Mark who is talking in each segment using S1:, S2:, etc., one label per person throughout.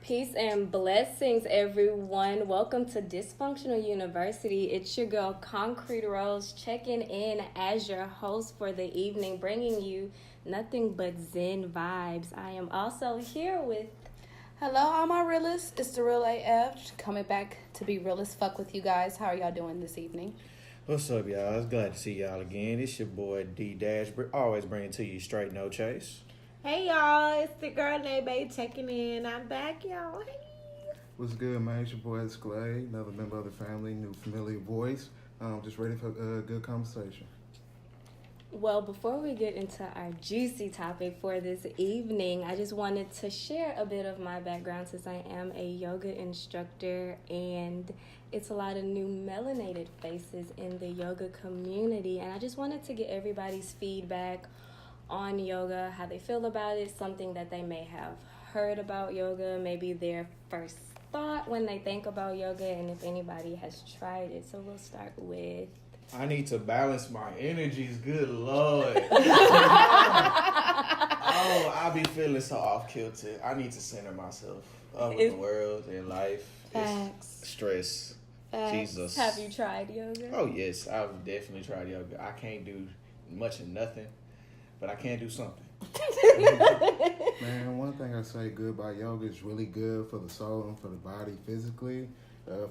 S1: Peace and blessings, everyone. Welcome to Dysfunctional University. It's your girl, Concrete Rose, checking in as your host for the evening, bringing you nothing but Zen vibes. I am also here with...
S2: Hello, all my realists. It's the Real AF, coming back to be real as fuck with you guys. How are y'all doing this evening?
S3: What's up, y'all? I was glad to see y'all again. It's your boy D-Dash, always bringing to you straight, no chase.
S4: Hey y'all, it's the girl Nebe checking in. I'm back, y'all. Hey.
S5: What's good, man? It's your boy Clay, another member of the family, new familiar voice. Just ready for a good conversation.
S1: Well, before we get into our juicy topic for this evening, I just wanted to share a bit of my background since I am a yoga instructor and it's a lot of new melanated faces in the yoga community. And I just wanted to get everybody's feedback on yoga, how they feel about it, something that they may have heard about yoga, maybe their first thought when they think about yoga, and if anybody has tried it. So we'll start with...
S3: I need to balance my energies, good Lord. I be feeling so off-kilter. I need to center myself up with the world and life.
S2: Facts.
S3: It's stress.
S2: Facts.
S3: Jesus.
S1: Have you tried yoga?
S3: Oh, yes. I've definitely tried yoga. I can't do much of nothing, but I can do something.
S5: Man, one thing I say good about yoga is really good for the soul and for the body physically.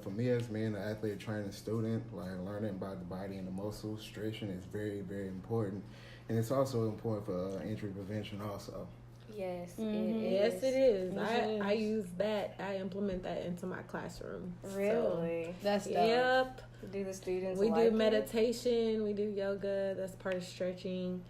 S5: For me, as being an athlete, training student, like learning about the body and the muscles, stretching is very, very important. And it's also important for injury prevention also.
S1: Yes,
S4: Mm-hmm.
S1: it is.
S4: Yes, it is. I use that. I implement that into my classroom.
S1: Really?
S4: So,
S2: That's dope.
S4: yep.
S1: Do the students
S4: We
S1: like
S4: do
S1: it?
S4: meditation. We do yoga. That's part of stretching.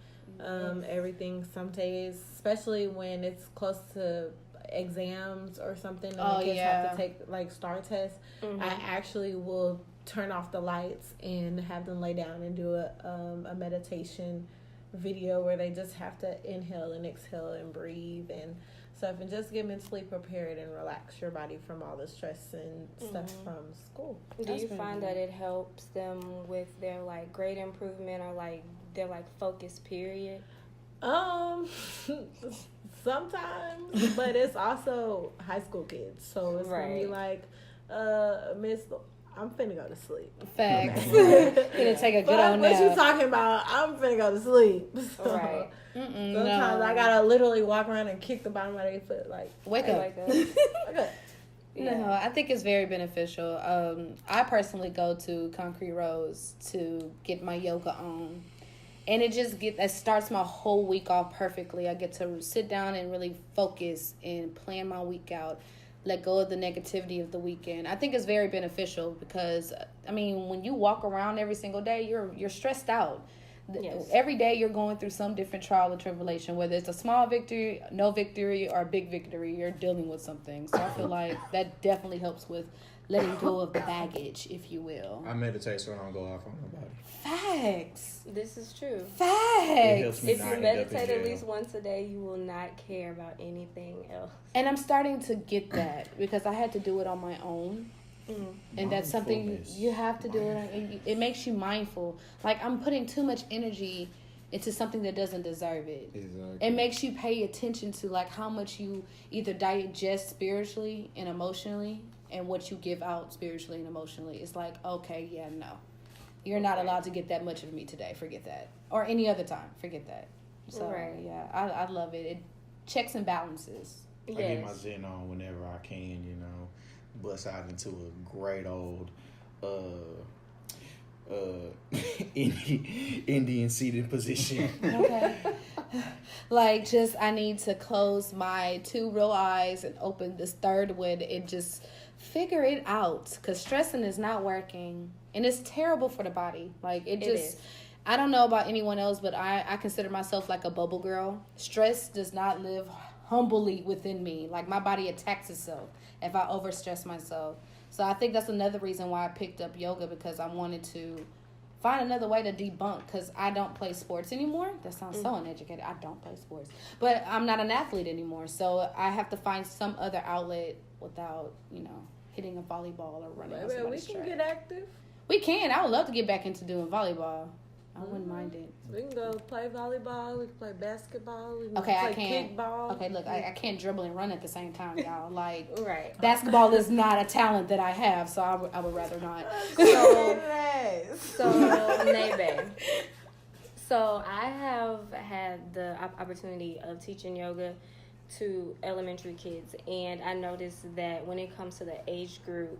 S4: Everything. Some days, especially when it's close to exams or something, and the kids have to take like STAR tests. I actually will turn off the lights and have them lay down and do a meditation video where they just have to inhale and exhale and breathe and stuff, and just get mentally prepared and relax your body from all the stress and stuff from school.
S1: Do you find that it helps them with their like grade improvement or like their like focus period?
S4: Sometimes, but it's also high school kids, so it's gonna be like, Miss, I'm finna go to sleep.
S2: Facts. Gonna take a good old nap.
S4: What you talking about? I'm finna go to sleep. So
S1: Right.
S4: sometimes I gotta literally walk around and kick the bottom of their foot, like
S2: Wake up.
S1: Wake up.
S4: wake up.
S2: Yeah. No, I think it's very beneficial. I personally go to Concrete Rose to get my yoga on. And it starts my whole week off perfectly. I get to sit down and really focus and plan my week out, let go of the negativity of the weekend. I think it's very beneficial because, I mean, when you walk around every single day, you're stressed out.
S1: Yes.
S2: Every day you're going through some different trial or tribulation, whether it's a small victory, no victory, or a big victory, you're dealing with something. So I feel like that definitely helps with letting go of the baggage, if you will.
S3: I meditate so I don't go off on nobody.
S2: Facts.
S1: This is true.
S2: Facts.
S3: It helps me
S1: If
S3: not
S1: you
S3: end up in
S1: meditate at
S3: jail.
S1: least once a day, you will not care about anything else.
S2: And I'm starting to get that because I had to do it on my own. And that's something
S3: Mindfulness.
S2: you have to do it. It makes you mindful. Like, I'm putting too much energy into something that doesn't deserve it.
S5: Exactly.
S2: It makes you pay attention to like how much you either digest spiritually and emotionally and what you give out spiritually and emotionally. It's like, okay, yeah, no. You're not allowed to get that much of me today. Forget that. Or any other time. Forget that. So, yeah, I love it. It checks and balances.
S3: I get my Zen on whenever I can, you know. Bust out into a great old Indian seated position.
S2: Okay. Like, just I need to close my two real eyes and open this third one and just figure it out. Because stressing is not working. And it's terrible for the body. Like, it is. I don't know about anyone else, but I consider myself like a bubble girl. Stress does not live humbly within me. Like, my body attacks itself if I overstress myself. So I think that's another reason why I picked up yoga, because I wanted to find another way to debunk, because I don't play sports anymore. That sounds so uneducated. I don't play sports. But I'm not an athlete anymore. So I have to find some other outlet without, hitting a volleyball or running on
S4: Maybe we
S2: somebody's
S4: can
S2: track.
S4: get active.
S2: We can. I would love to get back into doing volleyball. I wouldn't mind it.
S4: We can go play volleyball. We can play basketball. We can
S2: Okay,
S4: play
S2: I can't.
S4: kickball.
S2: Okay, look, I can't dribble and run at the same time, y'all. Like,
S1: Right.
S2: basketball is not a talent that I have, so I would rather not.
S1: So Nebe. So I have had the opportunity of teaching yoga to elementary kids, and I noticed that when it comes to the age group,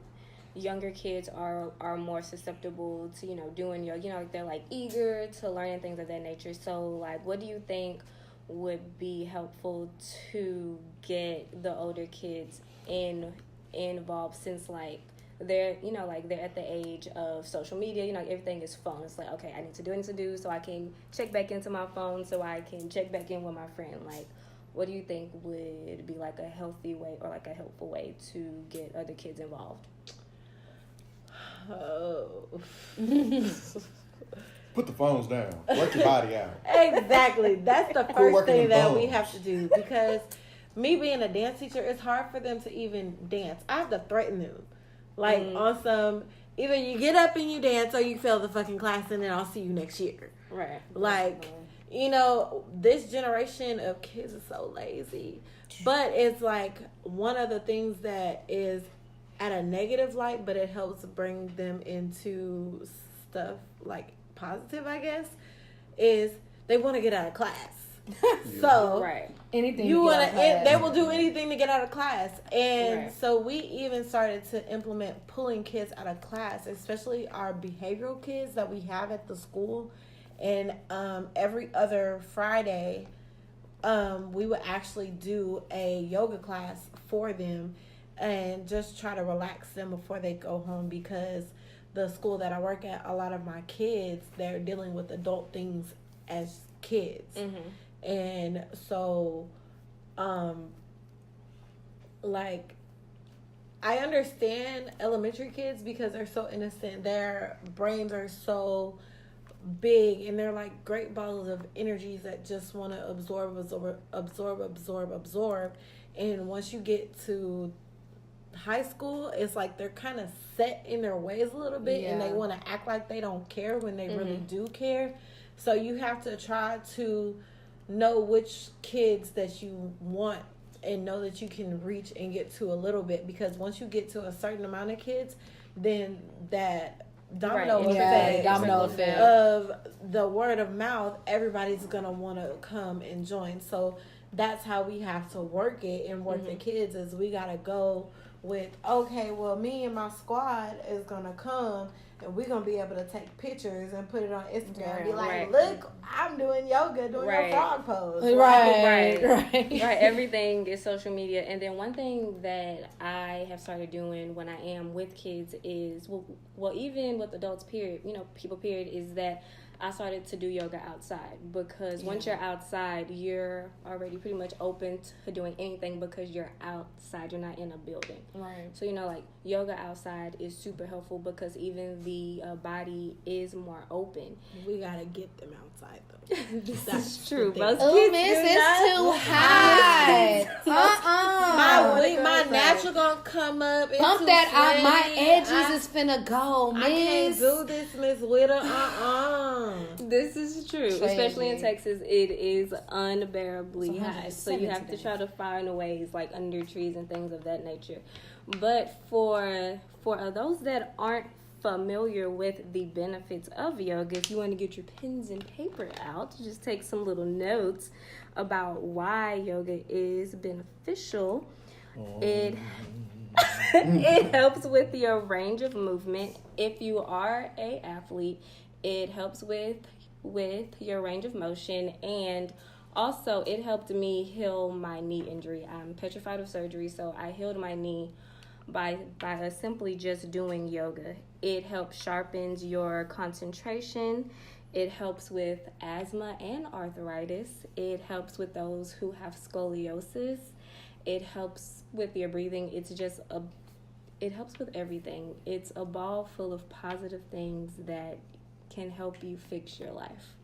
S1: younger kids are more susceptible to, doing yoga. Like they're like eager to learn and things of that nature. So like, what do you think would be helpful to get the older kids involved, since like they're they're at the age of social media, everything is phone. It's like, okay, I need to do so I can check back into my phone, so I can check back in with my friend. Like, what do you think would be like a healthy way or like a helpful way to get other kids involved?
S4: Oh.
S3: Put the phones down. Work your body out.
S4: Exactly. That's the
S3: Quit
S4: first
S3: working
S4: thing
S3: them
S4: that we
S3: bones.
S4: have to do, because me being a dance teacher, it's hard for them to even dance. I have to threaten them. Like on some, either you get up and you dance or you fail the fucking class and then I'll see you next year.
S1: Right.
S4: Like, this generation of kids is so lazy. But it's like one of the things that is at a negative light, but it helps bring them into stuff like positive, I guess, is they want to get out of class. So
S1: right.
S2: Anything
S4: you want to,
S2: to
S4: they will do anything to get out of class. And
S1: Right.
S4: so we even started to implement pulling kids out of class, especially our behavioral kids that we have at the school. And every other Friday, we would actually do a yoga class for them and just try to relax them before they go home, because the school that I work at, a lot of my kids, they're dealing with adult things as kids.
S1: Mm-hmm.
S4: And so, like, I understand elementary kids because they're so innocent. Their brains are so big, and they're like great balls of energies that just want to absorb. And once you get to high school, it's like they're kind of set in their ways a little bit, and they want to act like they don't care when they really do care. So you have to try to know which kids that you want and know that you can reach and get to a little bit, because once you get to a certain amount of kids, then that domino effect of the word of mouth, everybody's gonna want to come and join. So that's how we have to work it and work the kids, is we gotta go with, okay, well, me and my squad is gonna come and we're gonna be able to take pictures and put it on Instagram and be like, look, I'm doing yoga, doing your frog pose.
S1: Right. Everything is social media. And then one thing that I have started doing when I am with kids is, well, even with adults, period, people, period, is that I started to do yoga outside, because once you're outside, you're already pretty much open to doing anything, because you're outside, you're not in a building.
S2: Right.
S1: So, like, yoga outside is super helpful, because even the body is more open.
S4: We gotta get them outside, though.
S1: That's true.
S2: Miss, it's too hot.
S4: My natural gonna come up.
S2: Pump that out. My edges is finna go, miss.
S4: I can't do this, Miss Witter.
S1: This is true.
S2: Crazy.
S1: Especially in Texas, it is unbearably hot. So you have to try to find ways, like under trees and things of that nature. But for those that aren't familiar with the benefits of yoga, if you want to get your pens and paper out, just take some little notes about why yoga is beneficial. It helps with your range of movement. If you are an athlete, it helps with your range of motion, and also it helped me heal my knee injury. I'm petrified of surgery, so I healed my knee by simply just doing yoga. It helps sharpens your concentration. It helps with asthma and arthritis. It helps with those who have scoliosis. It helps with your breathing. It helps with everything. It's a ball full of positive things that can help you fix your life.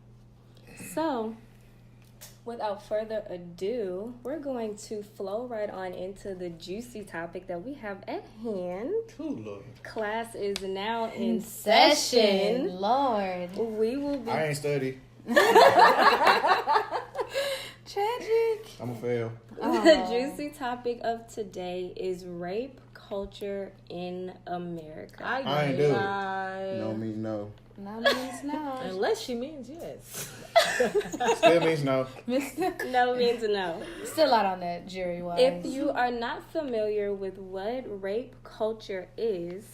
S1: So, without further ado, we're going to flow right on into the juicy topic that we have at hand.
S3: Ooh, Lord.
S1: Class is now in session.
S2: Lord.
S1: We will be...
S3: I ain't study.
S2: Tragic.
S3: I'm a fail.
S1: The juicy topic of today is rape culture in America.
S3: I ain't do it.
S5: No means no.
S2: No means no.
S4: Unless she means yes.
S3: Still means no.
S1: No means no.
S2: Still out on that jury wise.
S1: If you are not familiar with what rape culture is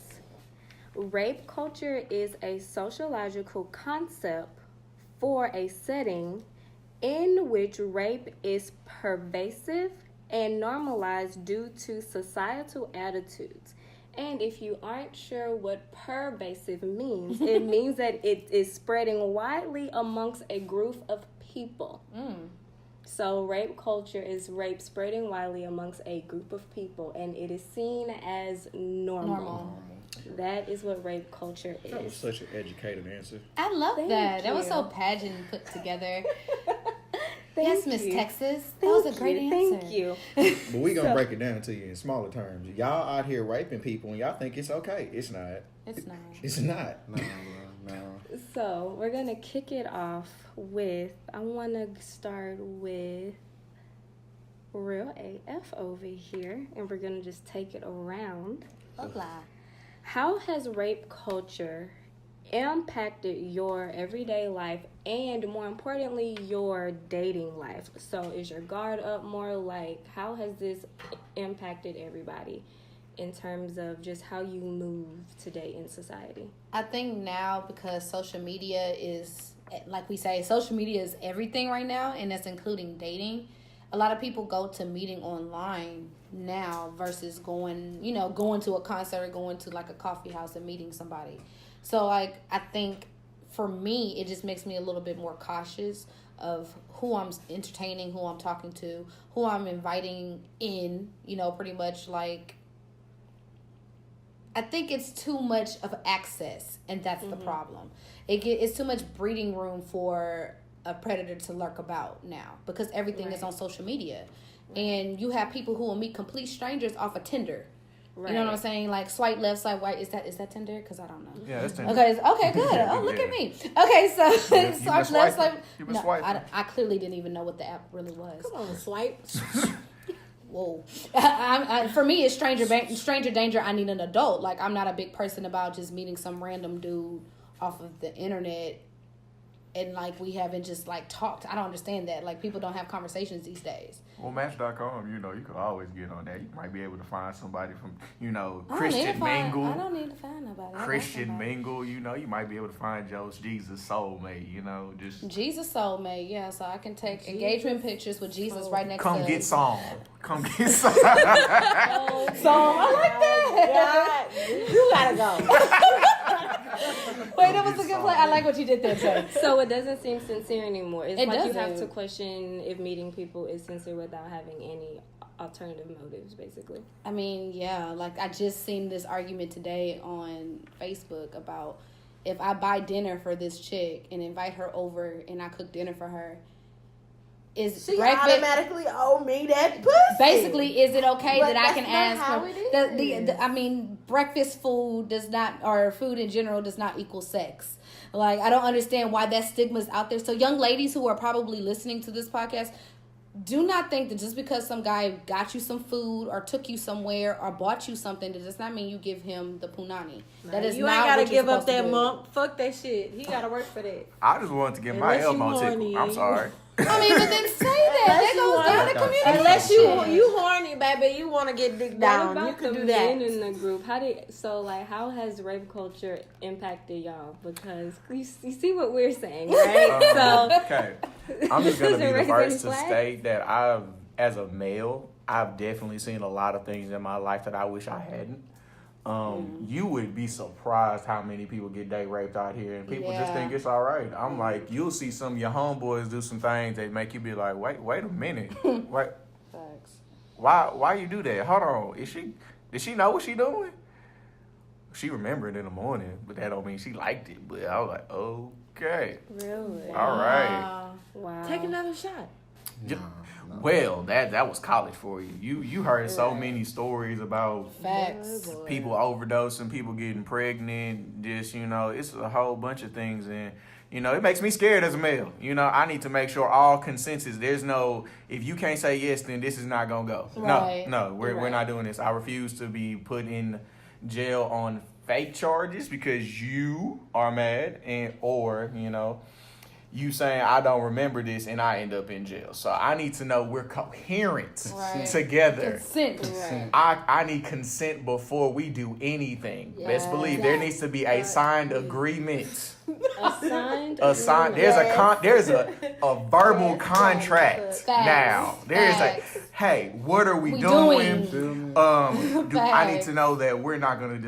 S1: a sociological concept for a setting in which rape is pervasive and normalized due to societal attitudes. And if you aren't sure what pervasive means, it means that it is spreading widely amongst a group of people. So rape culture is rape spreading widely amongst a group of people, and it is seen as normal. That is what rape culture is.
S3: That was such an educated answer.
S2: I love
S1: Thank
S2: that. That
S1: you.
S2: was so pageant put together.
S1: Thank
S2: Yes, Miss
S1: you.
S2: Texas. That was a great answer.
S1: Thank you.
S3: But we gonna break it down to you in smaller terms. Y'all out here raping people and y'all think it's okay. It's not.
S2: It's not.
S3: It's not.
S5: No.
S1: So we're gonna kick it off with, I wanna start with Real AF over here, and we're gonna just take it around.
S2: Hola.
S1: How has rape culture impacted your everyday life and, more importantly, your dating life? So is your guard up more? Like, how has this impacted everybody in terms of just how you move today in society?
S2: I think now, because social media is, like we say, social media is everything right now, and that's including dating. A lot of people go to meeting online now versus going to a concert or going to like a coffee house and meeting somebody. So like, I think for me, it just makes me a little bit more cautious of who I'm entertaining, who I'm talking to, who I'm inviting in, pretty much like, I think it's too much of access, and that's the problem. It's too much breeding room for a predator to lurk about now, because everything is on social media. And you have people who will meet complete strangers off of Tinder. Right. You know what I'm saying? Like, swipe left, swipe right. Is that Tinder? Because I don't know.
S6: Yeah, that's Tinder.
S2: Okay, good. Oh, look at me. Okay, so swipe left, swipe.
S6: No,
S2: I clearly didn't even know what the app really was.
S4: Come on, swipe.
S2: Whoa. For me, it's stranger danger. I need an adult. Like, I'm not a big person about just meeting some random dude off of the internet and like we haven't just like talked. I don't understand that. Like, people don't have conversations these days.
S6: Well, Match.com, you could always get on that. You might be able to find somebody from, Christian Mingle.
S2: I don't need to find nobody.
S6: Christian Mingle, you might be able to find Joe's Jesus soulmate, just
S2: Jesus soulmate, yeah. So I can take engagement pictures with Jesus right next to
S6: come get some. Come get some.
S2: So I like that.
S4: God, you gotta go.
S2: Wait, that was a good play. I like what you did there, too.
S1: So it doesn't seem sincere anymore. It's
S2: It
S1: like
S2: doesn't.
S1: you have to question if meeting people is sincere without having any alternative motives, basically.
S2: I mean, yeah, like I just seen this argument today on Facebook about if I buy dinner for this chick and invite her over and I cook dinner for her, is
S4: She
S2: breakfast
S4: automatically owe me that pussy.
S2: basically, is it okay
S4: But
S2: that I can
S4: that's
S2: ask
S4: not how
S2: her?
S4: it is.
S2: I mean, breakfast food does not, or food in general does not equal sex. Like, I don't understand why that stigma is out there. So young ladies who are probably listening to this podcast, do not think that just because some guy got you some food or took you somewhere or bought you something, that does not mean you give him the punani. That is
S4: you
S2: not
S4: ain't gotta
S2: what you're
S4: give up
S2: supposed to
S4: that
S2: do.
S4: month. Fuck that shit. He gotta work for that.
S6: I just wanted to get my
S4: Unless you
S6: elbow
S4: horny.
S6: tickled. I'm sorry.
S2: I mean, but then say that. That goes down to communication.
S4: Unless you horny, baby, you want to get dick down.
S1: What
S4: You
S1: about
S4: can
S1: the
S4: do
S1: men
S4: that.
S1: in the group? How has rape culture impacted y'all? Because you see what we're saying, right?
S6: Okay. I'm just going to be the
S1: Raising
S6: first to
S1: flags?
S6: state that as a male, I've definitely seen a lot of things in my life that I wish I hadn't. You would be surprised how many people get date raped out here, and people just think it's all right. I'm like, you'll see some of your homeboys do some things that make you be like, wait a minute, wait,
S2: Facts.
S6: why you do that? Hold on, did she know what she doing? She remembered in the morning, but that don't mean she liked it. But I was like, okay,
S1: Really?
S6: all right.
S1: Wow.
S4: Take another shot.
S5: No.
S6: Well, that was college for you. You heard so many stories about
S2: Facts.
S6: people overdosing, people getting pregnant. Just it's a whole bunch of things, and it makes me scared as a male. I need to make sure all consensus. There's no, if you can't say yes, then this is not gonna go.
S2: Right.
S6: No, we're not doing this. I refuse to be put in jail on fake charges because you are mad or you saying I don't remember this and I end up in jail. So I need to know we're coherent together.
S2: Consent.
S6: I need consent before we do anything. Best believe there needs to be a signed agreement.
S1: A
S6: signed. There's a verbal contract now. Hey, what are we doing? I need to know that we're not gonna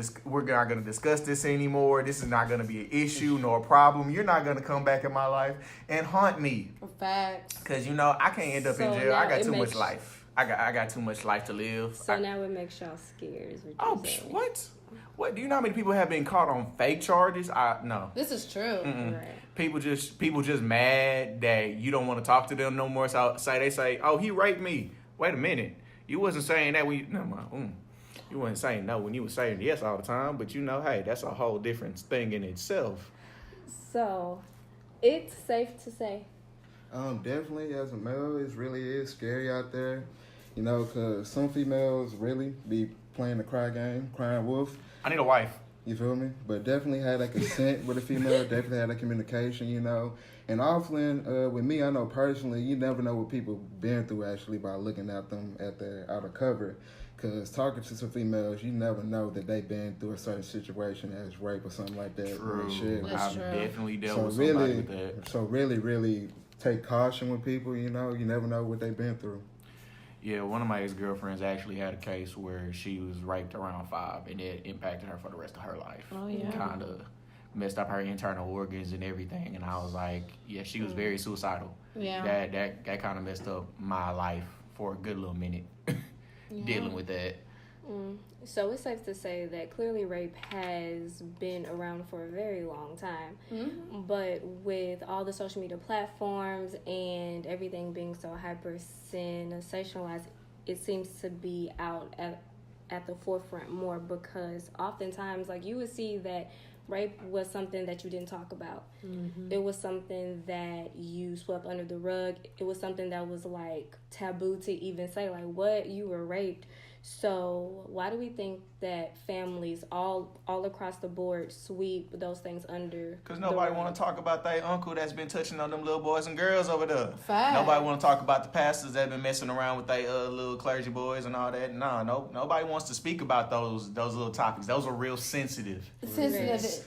S6: discuss this anymore. This is not gonna be an issue nor a problem. You're not gonna come back in my life and haunt me.
S2: Facts.
S6: Because I can't end up in jail. I got too much life. I got too much life to live.
S1: So now it makes y'all scared. Is
S6: what you're saying. What? What? Do you know how many people have been caught on fake charges? No.
S2: This is true.
S1: Right.
S6: People just mad that you don't want to talk to them no more. So they say, "Oh, he raped me." Wait a minute. You wasn't saying that when you wasn't saying no when you were saying yes all the time. But hey, that's a whole different thing in itself.
S1: So, it's safe to say.
S5: Definitely as a male, it really is scary out there. Because some females really be playing the crying wolf.
S6: I need a wife.
S5: You feel me? But definitely had that consent with a female. Definitely had that communication, And often, with me, I know personally, you never know what people been through actually by looking at them at the outer cover. Because talking to some females, you never know that they've been through a certain situation as rape or something like that.
S6: True.
S2: That's
S6: I've
S2: true.
S6: definitely dealt with somebody with that.
S5: So really take caution with people, You never know what they've been through.
S6: Yeah, one of my ex-girlfriends actually had a case where she was raped around 5, and it impacted her for the rest of her life.
S2: Oh, yeah.
S6: Kind of messed up her internal organs and everything, and I was like, yeah, she was very suicidal.
S2: Yeah.
S6: That kind of messed up my life for a good little minute, dealing with that.
S1: So it's safe to say that clearly rape has been around for a very long time. Mm-hmm. But with all the social media platforms and everything being so hyper-sensationalized, it seems to be out at the forefront more because oftentimes, you would see that rape was something that you didn't talk about. Mm-hmm. It was something that you swept under the rug. It was something that was, taboo to even say, what? You were raped. So why do we think that families all across the board sweep those things under?
S6: Because nobody want to talk about their uncle that's been touching on them little boys and girls over there.
S2: Fact.
S6: Nobody want to talk about the pastors that been messing around with their little clergy boys and all that. Nobody wants to speak about those little topics. Those are real sensitive.
S2: Yes.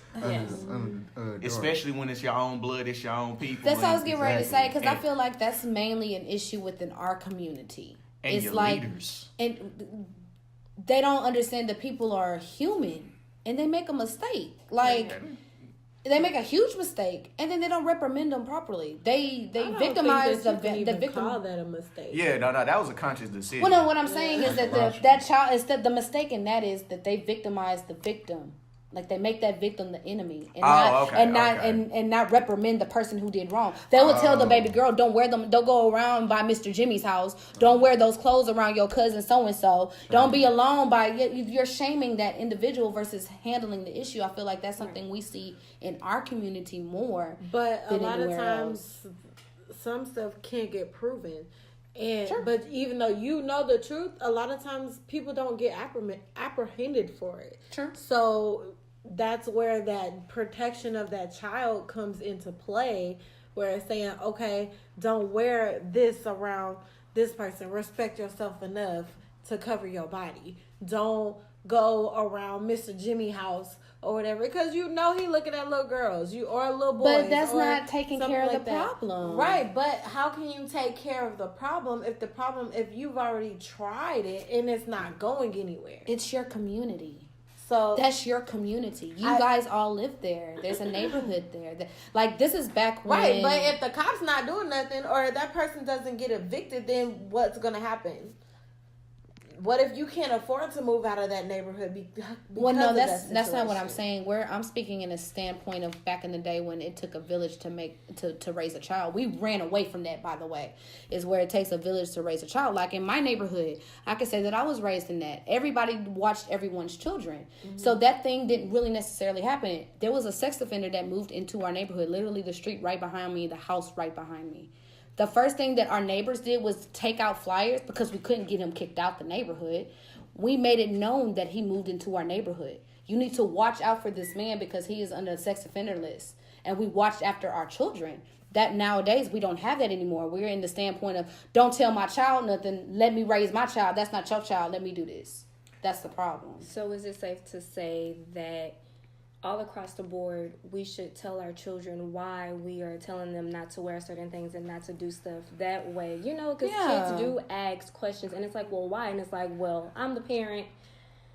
S6: Especially when it's your own blood, it's your own people.
S2: That's what I was getting ready to say because I feel like that's mainly an issue within our community.
S6: And
S2: it's
S6: your leaders.
S2: And they don't understand that people are human and they make a mistake. They make a huge mistake and then they don't reprimand them properly. They victimize the victim.
S4: Call that a mistake?
S6: Yeah, no, that was a conscious decision.
S2: Well, no, what I'm saying is that that child is that the mistake in that is that they victimize the victim. They make that victim the enemy, and not reprimand the person who did wrong. They will tell the baby girl, "Don't wear them. Don't go around by Mr. Jimmy's house. Don't wear those clothes around your cousin so and so. Don't be alone by." You're shaming that individual versus handling the issue. I feel like that's something we see in our community more.
S4: But a lot of times, some stuff can't get proven. But even though the truth, a lot of times people don't get apprehended for it.
S2: Sure.
S4: So that's where that protection of that child comes into play, where it's saying, okay, don't wear this around this person. Respect yourself enough to cover your body. Don't go around Mr. Jimmy house or whatever, because he looking at little girls, or little boys.
S2: But that's not taking care of the problem,
S4: right? But how can you take care of the problem if you've already tried it and it's not going anywhere?
S2: It's your community.
S4: So
S2: that's your community. You guys all live there. There's a neighborhood there. This is back when.
S4: Right, but if the cop's not doing nothing or that person doesn't get evicted, then what's gonna happen? what if you can't afford to move out of that neighborhood
S2: well, no, that's not what I'm saying. I'm speaking in a standpoint of back in the day when it took a village to raise a child. We ran away from that, by the way, is where it takes a village to raise a child. Like in my neighborhood, I could say that I was raised in that. Everybody watched everyone's children. Mm-hmm. So that thing didn't really necessarily happen. There was a sex offender that moved into our neighborhood, literally the street right behind me, the house right behind me. The first thing that our neighbors did was take out flyers because we couldn't get him kicked out the neighborhood. We made it known that he moved into our neighborhood. You need to watch out for this man because he is under a sex offender list. And we watched after our children. That nowadays, we don't have that anymore. We're in the standpoint of, don't tell my child nothing. Let me raise my child. That's not your child. Let me do this. That's the problem.
S1: So is it safe to say that all across the board, we should tell our children why we are telling them not to wear certain things and not to do stuff that way? You know, because kids do ask questions, and it's like, well, why? And it's like, well, I'm the parent.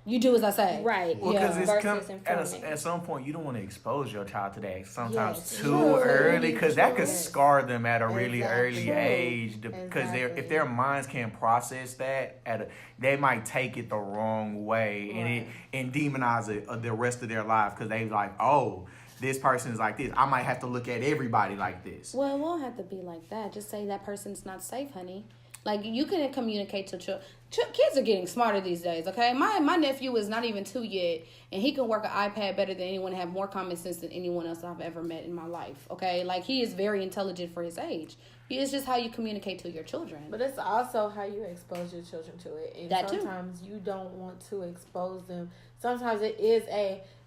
S2: You do as I say.
S1: Right.
S6: Well, because at some point, you don't want to expose your child to that sometimes too early, because that could scar them at a really early age. Because if their minds can't process that, they might take it the wrong way and demonize it the rest of their life, because they like, oh, this person is like this. I might have to look at everybody like this.
S2: Well, it won't have to be like that. Just say that person's not safe, honey. Like, you can communicate to children. Kids are getting smarter these days, okay? My nephew is not even 2 yet, and he can work an iPad better than anyone, have more common sense than anyone else I've ever met in my life, okay? Like, he is very intelligent for his age. It's just how you communicate to your children.
S4: But it's also how you expose your children to it. And
S2: that
S4: sometimes you don't want to expose them. Sometimes it is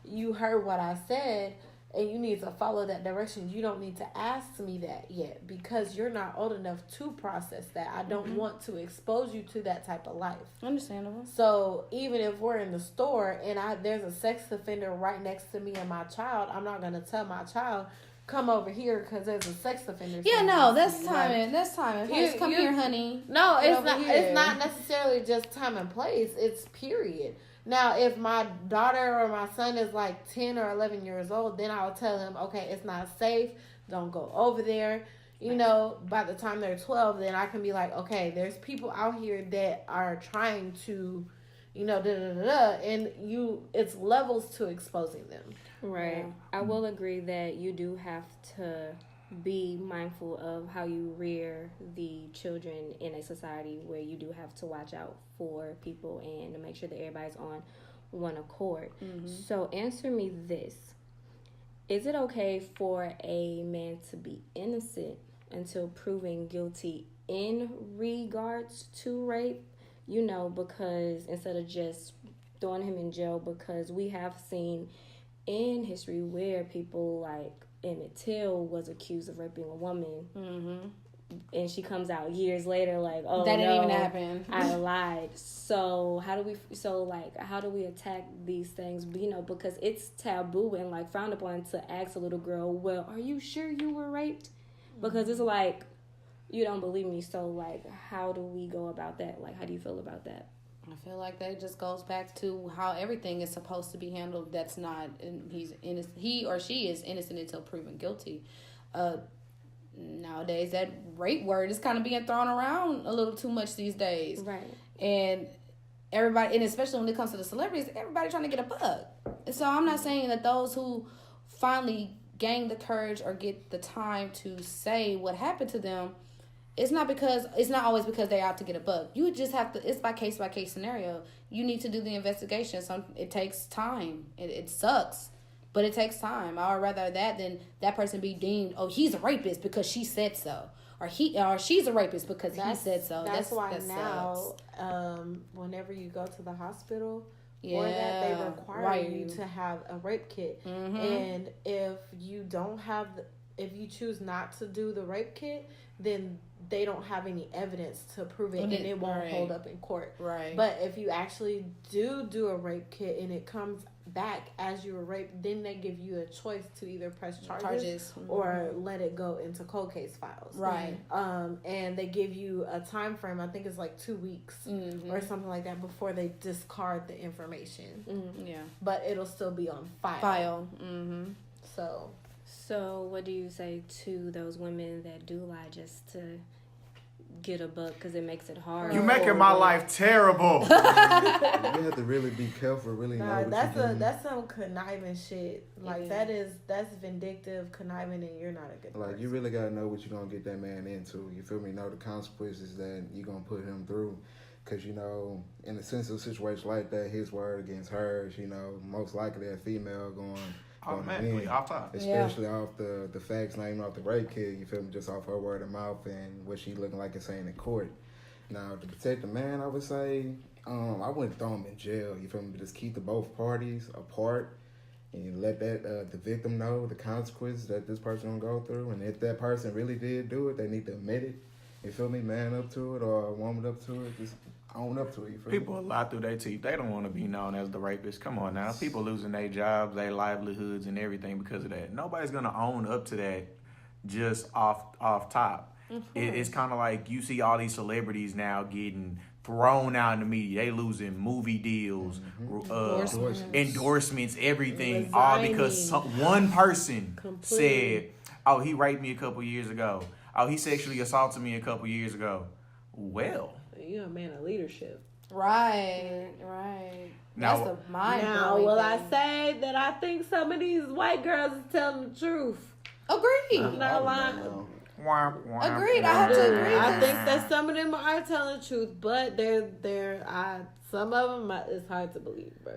S4: you heard what I said, and you need to follow that direction. You don't need to ask me that yet because you're not old enough to process that. I don't want to expose you to that type of life.
S2: Understandable.
S4: So even if we're in the store and there's a sex offender right next to me and my child, I'm not going to tell my child, come over here because there's a sex offender.
S2: Yeah, no, that's timing. That's timing. Come here, honey.
S4: No, it's not. Here. It's not necessarily just time and place. It's period. Now, if my daughter or my son is like 10 or 11 years old, then I'll tell him, okay, it's not safe. Don't go over there. You know, by the time they're 12, then I can be like, okay, there's people out here that are trying to, you know, and it's levels to exposing them.
S1: Right. Yeah. I will agree that you do have to be mindful of how you rear the children in a society where you do have to watch out for people and to make sure that everybody's on one accord. Mm-hmm. So answer me this. Is it okay for a man to be innocent until proven guilty in regards to rape? You know, because instead of just throwing him in jail, because we have seen in history where people like Emmett Till was accused of raping a woman, and she comes out years later like, "Oh,
S2: that didn't even happen.
S1: I lied." So how do we attack these things? You know, because it's taboo and like frowned upon to ask a little girl, "Well, are you sure you were raped?" Because it's like, you don't believe me. So like, how do we go about that? Like, how do you feel about that?
S2: I feel like that just goes back to how everything is supposed to be handled. That's not, and he's innocent. He or she is innocent until proven guilty. Nowadays, that rape word is kind of being thrown around a little too much these days.
S1: Right.
S2: And everybody, and especially when it comes to the celebrities, everybody trying to get a buck. So I'm not saying that those who finally gain the courage or get the time to say what happened to them, it's not always because they're out to get a buck. You just have to, it's by case scenario. You need to do the investigation. It takes time. It sucks, but it takes time. I would rather that than that person be deemed, oh, he's a rapist because she said so. Or she's a rapist because he said so.
S4: That's why now, whenever you go to the hospital, or that they require you to have a rape kit. Mm-hmm. And if you choose not to do the rape kit, then they don't have any evidence to prove it, and it won't hold up in court.
S2: Right.
S4: But if you actually do a rape kit and it comes back as you were raped, then they give you a choice to either press charges. Or let it go into cold case files.
S2: Right.
S4: And they give you a time frame. I think it's like 2 weeks or something like that before they discard the information.
S2: Mm-hmm. Yeah.
S4: But it'll still be on file. Mm-hmm. So
S1: what do you say to those women that do lie just to get a buck because it makes it hard.
S6: You making my life terrible.
S5: You have to really be careful, really know what
S4: that's
S5: you're doing.
S4: that's some conniving shit. Like
S1: Yeah.
S4: that's vindictive, conniving, and you're not a good
S5: Like,
S4: person.
S5: you really got to know what you're going to get that man into. You feel me? Know the consequences that you're going to put him through. Because, you know, in a sensitive situation like that, his word against hers, you know, most likely a female going
S6: Automatically,
S5: in.
S6: off top.
S5: Especially off the facts, not even off the rape kid, you feel me? Just off her word of mouth and what she looking like and saying in court. Now, to protect the man, I would say, I wouldn't throw him in jail, you feel me? Just keep the both parties apart and let that the victim know the consequences that this person gonna go through. And if that person really did do it, they need to admit it. You feel me? Man up to it or woman up to it. Just own up to it. You feel
S6: People
S5: me?
S6: lie through their teeth. They don't want to be known as the rapist. Come on now. People losing their jobs, their livelihoods, and everything because of that. Nobody's going to own up to that just off top. It's kind of like you see all these celebrities now getting thrown out in the media. They losing movie deals, endorsements, everything, all because one person said, "Oh, he raped me a couple years ago. Oh, he sexually assaulted me a couple years ago." Well,
S4: You're a man of leadership.
S2: Right.
S6: Now-
S2: That's a mind
S4: Now,
S2: blowing
S4: will
S2: thing.
S4: I say that I think some of these white girls is telling the truth?
S2: Agreed.
S4: Not lying.
S2: Agreed. I have to agree.
S4: I think that some of them are telling the truth, but some of them it's hard to believe, bro.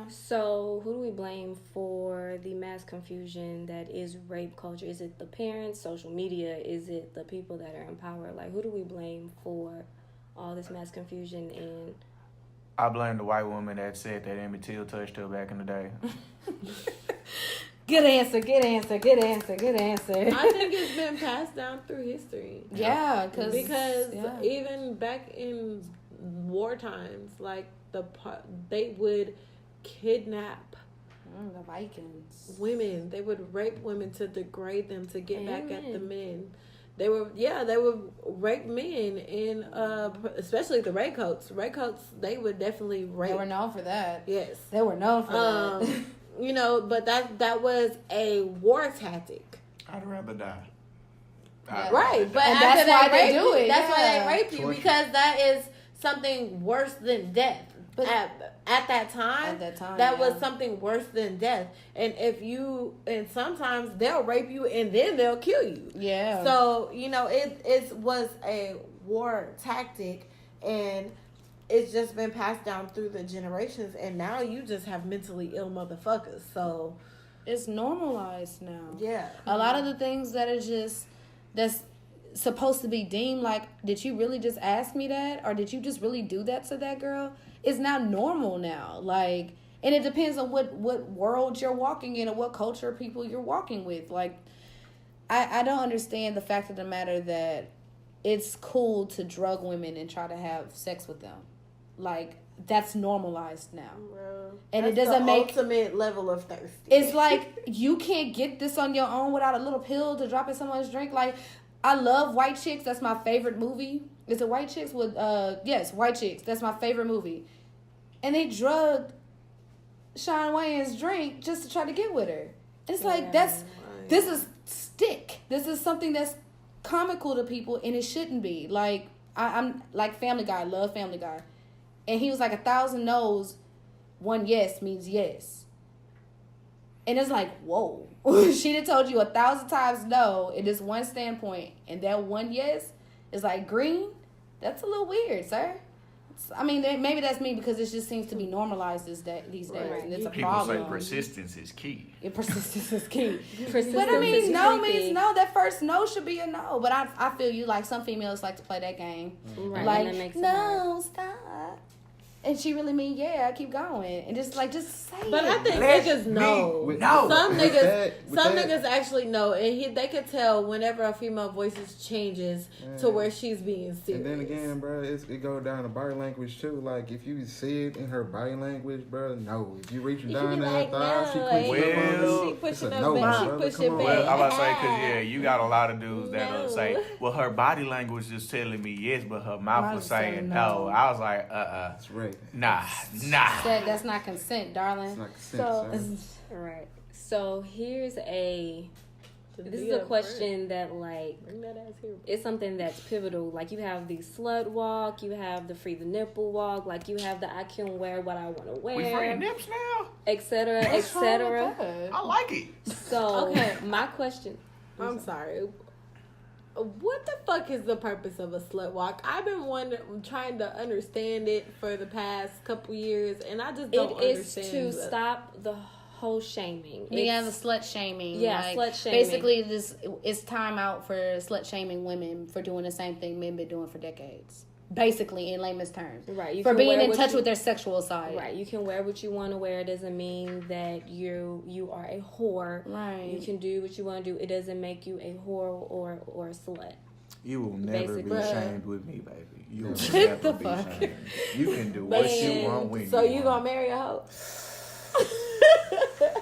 S1: So, who do we blame for the mass confusion that is rape culture? Is it the parents, social media? Is it the people that are in power? Like, who do we blame for all this mass confusion? And
S6: I blame the white woman that said that Emmett Till touched her back in the day.
S2: Good answer.
S4: I think it's been passed down through history.
S2: Yeah,
S4: because
S2: yeah.
S4: even back in war times, like they would kidnap
S2: The Vikings.
S4: women. They would rape women to degrade them to get back at the
S1: Amen.
S4: men. They would rape men, and especially the redcoats. Redcoats, they would definitely rape.
S2: They were known for that.
S4: Yes,
S2: They were known for that.
S4: you know, but that was a war tactic.
S6: I'd rather die.
S2: Yeah.
S4: Right, but
S2: And
S4: after
S2: that's why they
S4: rape
S2: do
S4: you,
S2: it,
S4: that's why
S2: yeah.
S4: they rape you,
S5: Torture.
S4: because that is something worse than death.
S2: But
S4: At that time, that was something worse than death. And sometimes they'll rape you and then they'll kill you.
S2: Yeah.
S4: So, you know, it was a war tactic, and it's just been passed down through the generations, and now you just have mentally ill motherfuckers. So
S2: it's normalized now.
S4: yeah.
S2: A lot of the things that's supposed to be deemed like, did you really just ask me that? Or did you just really do that to that girl? Is now normal now. Like, and it depends on what world you're walking in or what culture of people you're walking with. Like, I don't understand the fact of the matter that it's cool to drug women and try to have sex with them. Like, that's normalized now.
S4: Bro,
S2: And
S4: that's
S2: it doesn't
S4: the
S2: make
S4: ultimate level of thirsty.
S2: It's like you can't get this on your own without a little pill to drop in someone's drink. Like, I love White Chicks. That's my favorite movie. Is it White Chicks with yes, White Chicks. That's my favorite movie. And they drugged Sean Wayne's drink just to try to get with her. It's like this is stick. This is something that's comical to people, and it shouldn't be. Like, I'm like Family Guy. I love Family Guy. And he was like 1,000 no's, one yes means yes. And it's like, whoa. She done told you 1,000 times no in this one standpoint, and that one yes is like green. That's a little weird, sir. I mean, maybe that's me because it just seems to be normalized these days, and it's a
S6: People
S2: problem.
S6: say persistence is key.
S2: Persistence is key.
S1: persistence
S2: But I mean,
S1: is
S2: no
S1: creepy.
S2: means no. That first no should be a no. But I feel you. Like, some females like to play that game.
S1: Right,
S2: Like,
S1: and that makes it
S2: no, stop. And she really mean, yeah, keep going. And just say
S4: But
S2: it.
S4: I think
S6: Let
S4: niggas
S6: me
S4: know.
S6: know.
S4: Some
S5: With
S4: niggas,
S5: with
S4: some
S5: that-
S4: niggas actually know, and they could tell whenever a female voice changes to where she's being serious.
S5: And then again, bro, it go down to body language too. Like, if you see it in her body language, bro, no. If you reaching
S4: You
S5: down
S4: be
S5: to her
S4: like,
S5: thigh, she
S4: no,
S5: pushing
S6: like,
S5: up on
S6: well,
S5: you.
S4: she
S5: It's
S4: pushing
S5: a
S4: up
S5: no,
S4: back, she
S5: brother.
S4: pushing
S5: Come on.
S4: back.
S6: Well, I'm about to say, because, yeah, you got a lot of dudes that'll
S4: No.
S6: say, well, her body language is telling me yes, but her mouth was saying no.
S2: no.
S6: I was like,
S5: That's right.
S6: nah.
S2: That's not consent, darling.
S5: It's not consent,
S2: So,
S5: sir.
S1: Right. So here's a This is a question that, like, it's something that's pivotal. Like, you have the slut walk, you have the free the nipple walk, like, you have the I can wear what I want to wear.
S6: We free nips now?
S1: Etc., etc.
S6: I like it.
S1: So, okay, my question.
S4: I'm sorry. What the fuck is the purpose of a slut walk? I've been trying to understand it for the past couple years, and I just don't understand.
S1: It is to stop the whole shaming.
S2: The slut shaming.
S1: Yeah,
S2: like,
S1: slut shaming.
S2: Basically, it's time out for slut shaming women for doing the same thing men been doing for decades. Basically, in layman's terms.
S1: Right.
S2: For being in touch with their sexual side.
S1: Right. You can wear what you want to wear. It doesn't mean that you are a whore.
S2: Right.
S1: You can do what you want to do. It doesn't make you a whore or a slut.
S6: You will never be shamed with me, baby. You will
S2: Get
S6: never
S2: the
S6: be
S2: fuck.
S6: shamed. You can do what you want when
S4: So you
S6: want.
S4: gonna marry a hoe?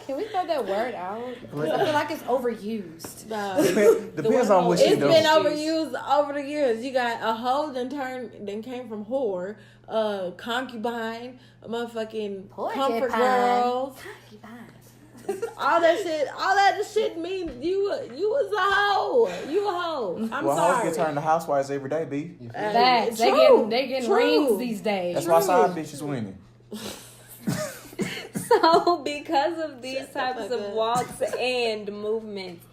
S2: Can we throw that word out? Because I feel like it's overused.
S6: Depends on what she
S4: It's
S6: does.
S4: been overused over the years. You got a hoe then came from whore, concubine, a motherfucking comfort girls. All that shit means you was a hoe. You a hoe. I'm
S6: hoes
S4: sorry.
S6: get turned to housewives every day, B.
S2: Facts. They getting rings these days.
S6: That's why side bitches winning.
S1: So, because of these types of walks and movements,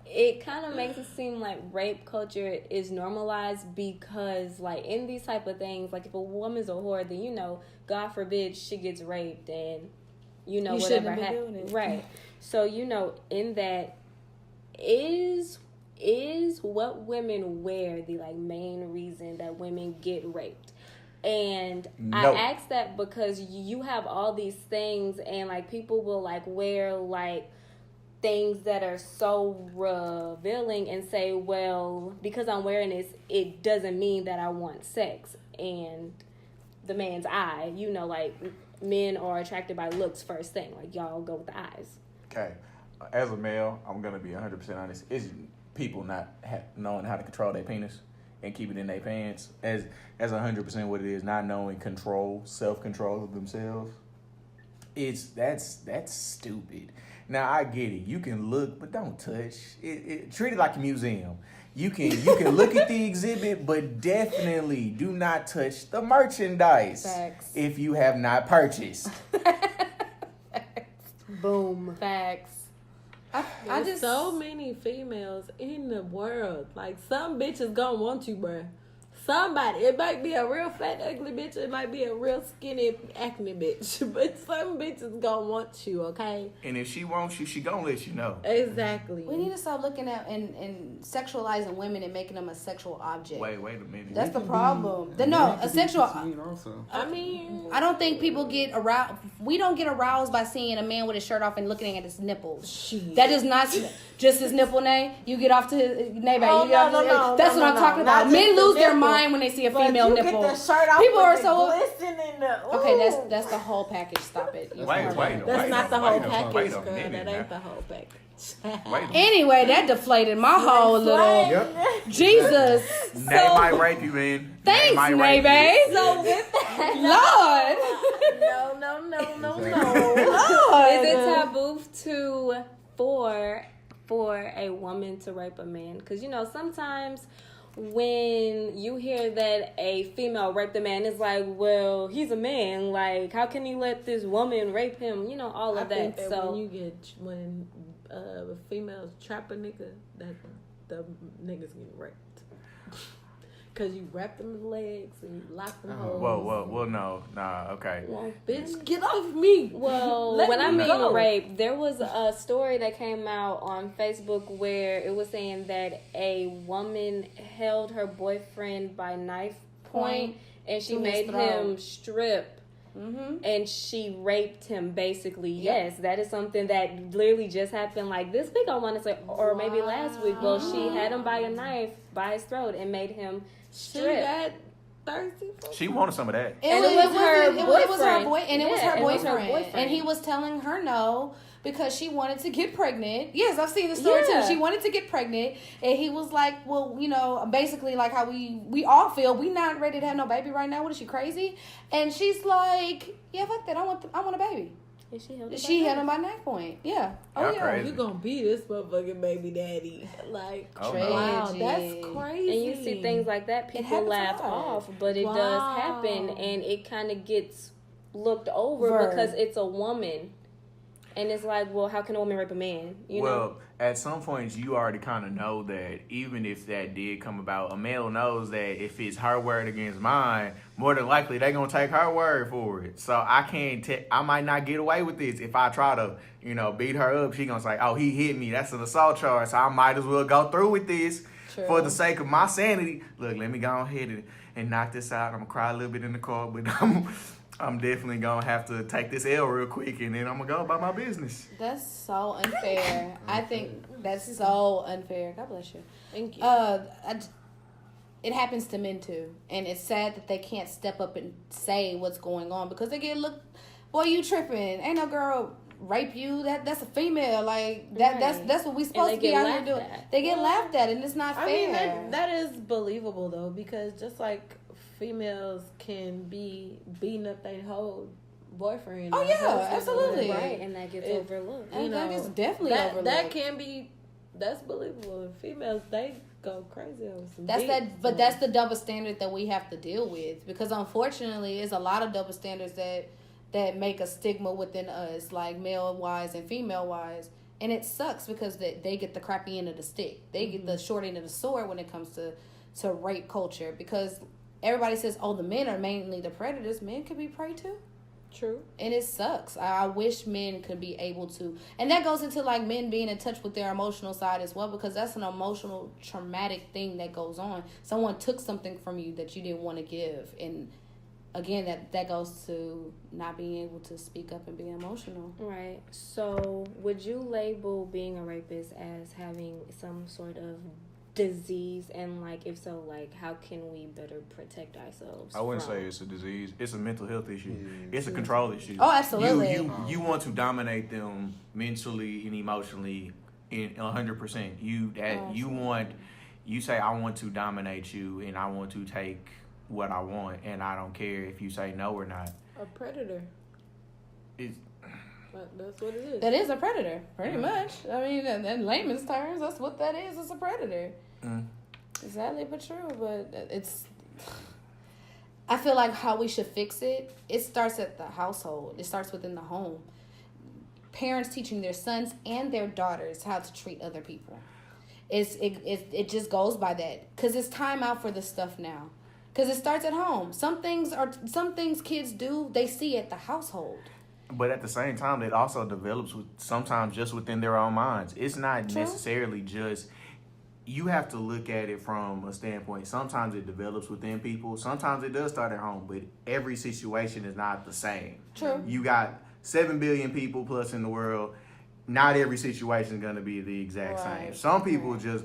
S1: it kind of makes it seem like rape culture is normalized because, like, in these type of things, like, if a woman's a whore, then, you know, God forbid she gets raped and, you know, whatever happens. Right. So, you know, in that, is what women wear the, like, main reason that women get raped? And
S6: no.
S1: I ask that because you have all these things and, like, people will, like, wear, like, things that are so revealing and say, well, because I'm wearing this, it doesn't mean that I want sex. And the man's eye, you know, like, men are attracted by looks first thing. Like, y'all go with the eyes.
S6: Okay. As a male, I'm going to be 100% honest. It's people not knowing how to control their penis and keep it in their pants. As 100% what it is, not knowing self-control of themselves. That's stupid. Now, I get it. You can look, but don't touch. Treat it like a museum. You can look at the exhibit, but definitely do not touch the merchandise.
S2: Facts.
S6: If you have not purchased.
S4: Boom.
S2: Facts.
S4: I just so many females in the world. Like, some bitches gonna want you, bruh. Somebody. It might be a real fat, ugly bitch. It might be a real skinny, acne bitch. But some bitches gonna want you, okay?
S6: And if she wants you, she gonna let you know.
S4: Exactly.
S2: We need to stop looking at and sexualizing women and making them a sexual object.
S6: Wait a minute.
S2: That's the problem. A sexual.
S5: Also.
S4: I mean,
S2: I don't think people get aroused. We don't get aroused by seeing a man with his shirt off and looking at his nipples. That is not just his nipple, nay. You get off to his neighbor.
S4: No.
S2: That's what I'm talking about. Men lose their mind when they see a female nipple.
S4: Get the shirt off.
S2: People are so.
S4: Ooh.
S2: Okay, that's the whole package. Stop it.
S4: That's not the whole package, girl. That ain't the whole package.
S2: Anyway, that deflated my whole little. Jesus.
S6: Nay might rape you, man.
S2: Thanks,
S6: Nay.
S2: baby.
S1: So, with that,
S2: Lord.
S1: No.
S2: Lord.
S1: Is it taboo for a woman to rape a man? Because, you know, sometimes when you hear that a female raped a man, it's like, well, he's a man. Like, how can he let this woman rape him? You know, all of that. So
S4: when females trap a nigga, that the niggas get raped. Cause you wrap them in the legs and you lock them holes.
S6: Well, no, nah, okay.
S4: Well, bitch, get off me.
S1: Well, when I mean rape, there was a story that came out on Facebook where it was saying that a woman held her boyfriend by knife point and she made him strip. Mm-hmm. And she raped him, basically. Yep. Yes, that is something that literally just happened like this week, I want to say, or maybe last week. Well, she had him by a knife by his throat and made him strip.
S4: She got thirsty.
S6: She wanted some of that.
S2: It was her boyfriend. And he was telling her no because she wanted to get pregnant. Yes, I've seen the story too. She wanted to get pregnant, and he was like, well, you know, basically like how we all feel. We not ready to have no baby right now. What is she, crazy? And she's like, yeah, fuck that. I want a baby.
S1: And
S2: she held him by neck point. Yeah.
S6: Y'all crazy.
S4: You gonna be this motherfucking baby daddy. Like,
S6: Oh,
S2: no.
S4: wow, that's crazy.
S1: And you see things like that, people laugh off, but it does happen, and it kind of gets looked over because it's a woman. And it's like, well, how can a woman rape a man? You know?
S6: At some points, you already kind of know that even if that did come about, a male knows that if it's her word against mine, more than likely they're going to take her word for it. So I might not get away with this. If I try to, beat her up, she going to say, oh, he hit me. That's an assault charge. So I might as well go through with this for the sake of my sanity. Look, let me go ahead and knock this out. I'm going to cry a little bit in the car, but I'm definitely going to have to take this L real quick, and then I'm going to go about my business.
S2: That's so unfair. I think that's so unfair. God bless you.
S1: Thank you.
S2: It happens to men, too. And it's sad that they can't step up and say what's going on because they get looked, boy, you tripping. Ain't no girl rape you. That's a female. Like, that's what we supposed to be out here doing. They get laughed at, and it's not fair.
S4: I mean, that is believable, though, because just like females can be beating up their whole boyfriend.
S2: Oh yeah, absolutely.
S1: Right, and that gets overlooked.
S2: And that gets definitely overlooked.
S4: That's believable. Females, they go crazy over some.
S2: But that's the double standard that we have to deal with because unfortunately, there's a lot of double standards that make a stigma within us, like male wise and female wise, and it sucks because they get the crappy end of the stick. They get the short end of the sword when it comes to rape culture because. Everybody says, oh, the men are mainly the predators. Men could be prey too.
S4: True.
S2: And it sucks. I wish men could be able to. And that goes into like men being in touch with their emotional side as well because that's an emotional traumatic thing that goes on. Someone took something from you that you didn't want to give. And again, that goes to not being able to speak up and be emotional.
S1: Right. So would you label being a rapist as having some sort of disease, and like if so, like how can we better protect ourselves?
S6: I wouldn't say it's a disease. It's a mental health issue. It's a control issue.
S2: Oh, absolutely.
S6: You want to dominate them mentally and emotionally in 100%. You say I want to dominate you and I want to take what I want and I don't care if you say no or not.
S4: A predator. That's what it is.
S2: That is a predator, pretty much. I mean, in layman's terms, that's what that is. It's a predator. Sadly but true, but it's... I feel like how we should fix it, it starts at the household. It starts within the home. Parents teaching their sons and their daughters how to treat other people. It just goes by that. Because it's time out for this stuff now. Because it starts at home. Some things kids do, they see at the household.
S6: But at the same time, it also develops sometimes just within their own minds. It's not necessarily just... You have to look at it from a standpoint. Sometimes it develops within people. Sometimes it does start at home. But every situation is not the same.
S2: True.
S6: You got 7 billion people plus in the world. Not every situation is going to be the exact same. Some people just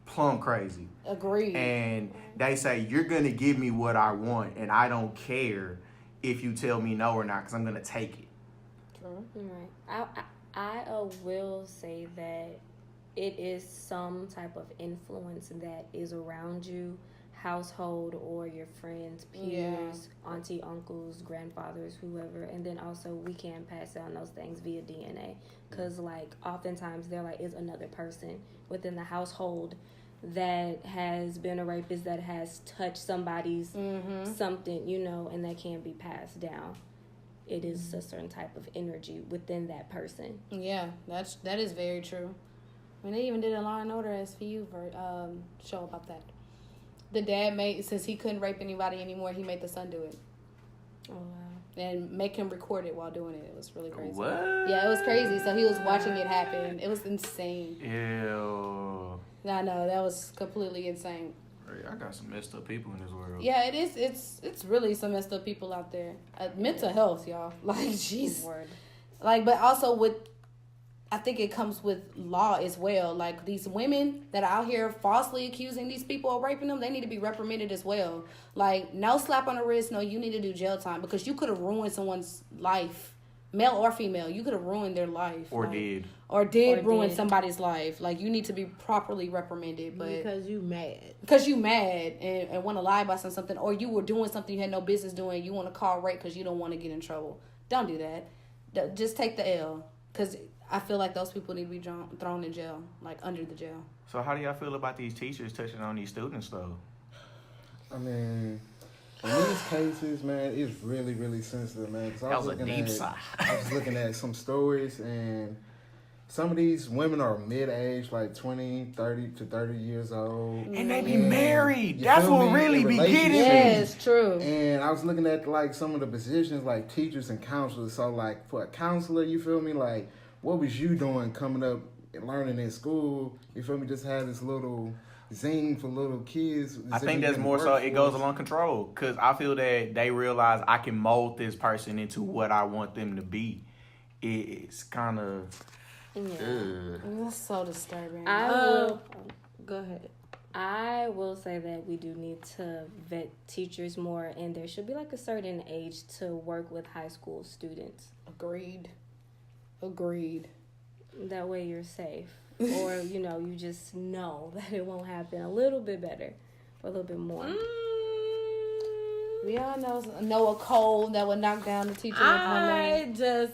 S6: plumb crazy.
S2: Agreed.
S6: And they say, you're going to give me what I want. And I don't care if you tell me no or not because I'm going to take it.
S1: Right. I will say that it is some type of influence that is around you, household or your friends, peers, auntie, uncles, grandfathers, whoever. And then also we can pass down those things via DNA because like oftentimes there like is another person within the household that has been a rapist that has touched somebody's something, and that can be passed down. It is a certain type of energy within that person.
S2: Yeah, that is very true. I mean, they even did a Law and Order SVU show about that. The dad since he couldn't rape anybody anymore, he made the son do it.
S1: Oh, wow.
S2: And make him record it while doing it. It was really crazy.
S6: What?
S2: Yeah, it was crazy. So he was watching it happen. It was insane.
S6: Ew.
S2: I know, that was completely insane.
S6: I got some messed up people in this world.
S2: Yeah, it is. It's really some messed up people out there. Mental health, y'all. Like, jeez. Like, but also I think it comes with law as well. Like, these women that are out here falsely accusing these people of raping them, they need to be reprimanded as well. Like, no slap on the wrist. No, you need to do jail time because you could have ruined someone's life, male or female. You could have ruined their life.
S6: Or did.
S2: Or ruin somebody's life. Like, you need to be properly reprimanded. But
S4: because you mad.
S2: Because you mad and want to lie about something. Or you were doing something you had no business doing. You want to call rape because you don't want to get in trouble. Don't do that. Just take the L. Because I feel like those people need to be thrown in jail, like under the jail.
S6: So how do y'all feel about these teachers touching on these students, though?
S5: I mean, in these cases, man, it's really, really sensitive, man.
S6: That was a deep sigh.
S5: I was looking at some stories, and some of these women are mid-age, like 20, 30 to 30 years old.
S6: And they be married.
S5: You
S6: That's
S5: feel
S6: what
S5: me?
S6: really
S5: In
S6: be getting me.
S2: Yes, true.
S5: And I was looking at, like, some of the positions, like teachers and counselors. So, like, for a counselor, you feel me? Like, what was you doing coming up and learning in school? You feel me? Just had this little zing for little kids.
S6: I think that's more so it goes along control, because I feel that they realize I can mold this person into what I want them to be. It's kind of
S2: That's so disturbing.
S4: Go ahead.
S1: I will say that we do need to vet teachers more, and there should be like a certain age to work with high school students.
S2: Agreed.
S1: That way you're safe. Or, you just know that it won't happen a little bit better or a little bit more.
S2: We all know a cold that would knock down the teacher.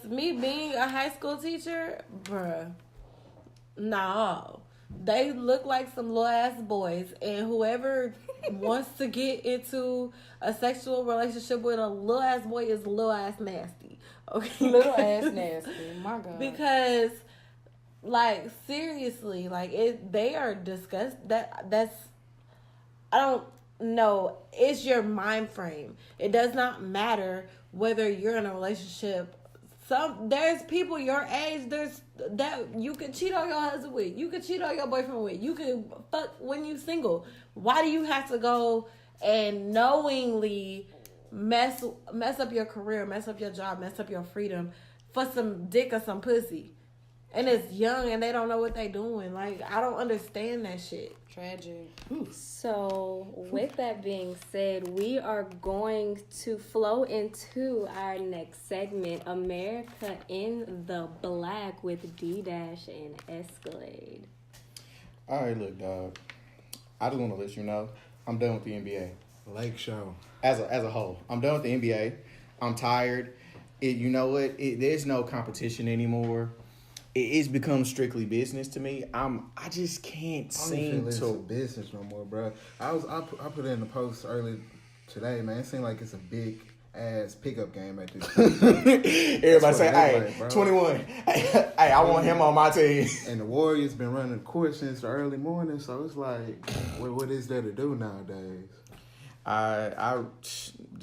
S4: Me being a high school teacher, bruh, no. They look like some little ass boys, and whoever wants to get into a sexual relationship with a little ass boy is little ass nasty. Okay,
S2: Little ass nasty. My God.
S4: Because, like, seriously, like they are disgust. That's I don't know. It's your mind frame. It does not matter whether you're in a relationship. There's people your age. There's that you can cheat on your husband with. You can cheat on your boyfriend with. You can fuck when you single. Why do you have to go and knowingly mess up your career, mess up your job, mess up your freedom for some dick or some pussy? And it's young and they don't know what they doing. Like, I don't understand that shit.
S2: Tragic.
S1: So, with that being said, we are going to flow into our next segment, America in the Black, with D-Dash and Escalade.
S3: All right, look, dog. I just want to let you know, I'm done with the NBA.
S5: Lake Show.
S3: As a whole, I'm done with the NBA. I'm tired. You know what? There's no competition anymore. It's become strictly business to me. I just can't seem to
S5: business no more, bro. I put it in the post earlier today, man. It seems like it's a big ass pickup game at this point.
S3: Everybody say, "Hey, like, 21. Hey, I want him on my team."
S5: And the Warriors been running the court since the early morning, so it's like, what is there to do nowadays?
S3: I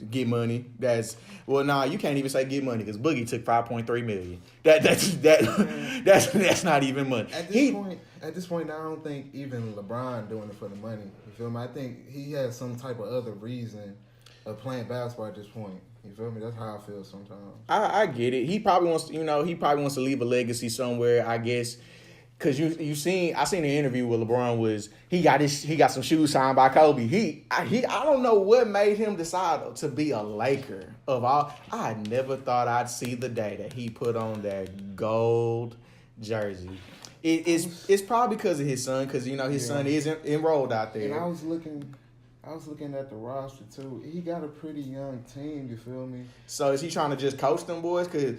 S3: get money. You can't even say get money because Boogie took $5.3 million. That's not even money.
S5: At this point, I don't think even LeBron doing it for the money. You feel me? I think he has some type of other reason of playing basketball at this point. You feel me? That's how I feel sometimes.
S3: I get it. He probably wants to leave a legacy somewhere, I guess. Cause I seen the interview with LeBron he got some shoes signed by Kobe. I don't know what made him decide to be a Laker of all. I never thought I'd see the day that he put on that gold jersey. It's probably because of his son, because his son is enrolled out there.
S5: And I was looking at the roster too. He got a pretty young team. You feel me? So
S3: is he trying to just coach them boys? Because